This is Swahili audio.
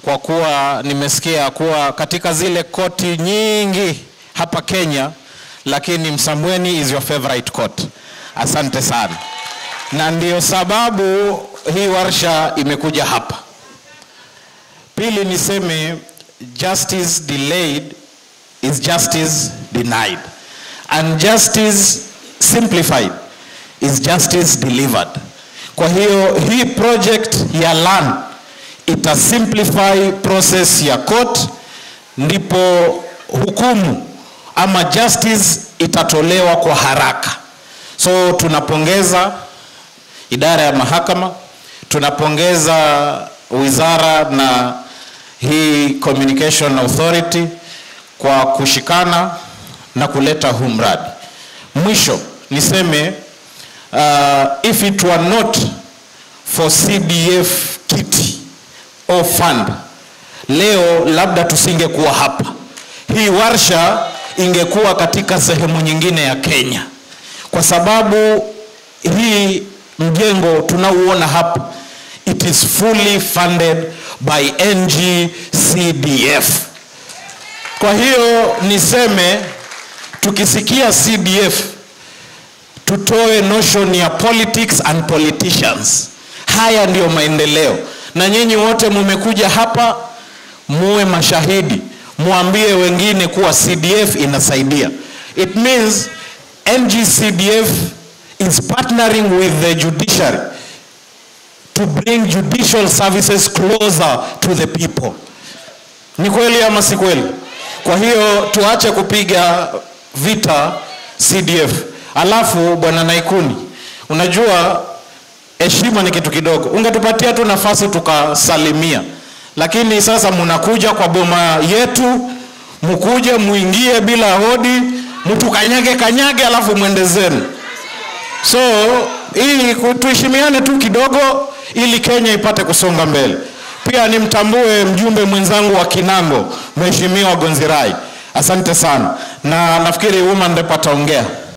kwa kuwa nimesikia kuwa katika zile koti nyingi hapa Kenya, lakini Msambweni is your favorite court. Asante sana. Na ndio sababu hii warsha imekuja hapa. Pili niseme, justice delayed is justice denied. And justice simplified is justice delivered. Kwa hiyo hii project ya LAN ita simplify process ya court, ndipo hukumu ama justice itatolewa kwa haraka. So tunapongeza idara ya mahakama, tunapongeza wizara na hii Communication Authority kwa kushikana na kuleta huu mradi. Mwisho niseme, if it were not for CDF kiti or fund, leo labda tusingekuwa hapa. Hii warsha ingekuwa katika sehemu nyingine ya Kenya, kwa sababu hii mjengo tunauona hapa, it is fully funded by NG-CDF. Kwa hiyo niseme, tukisikia CDF tutoe notion ya politics and politicians. Haya ndio maendeleo. Na nyinyi wote mmekuja hapa, muwe mashahidi, muambie wengine kuwa CDF inasaidia. It means NG-CDF is partnering with the judiciary to bring judicial services closer to the people. Ni kweli ama si kweli? Kwa hiyo tuache kupiga vita CDF. Alafu bwana Naikuni, unajua heshima ni kitu kidogo. Ungetupatia tu nafasi tukasalimia. Lakini sasa mnakuja kwa boma yetu, mkuje muingie bila hodi, mtu kanyage alafu muendezeni. So hii tuheshimiane tu kidogo ili Kenya ipate kusonga mbele. Pia nimtambue mjumbe mwenzangu wa Kinango, Mheshimiwa Gonzirai. Asante sana. Na nafikiri woman rep ataongea.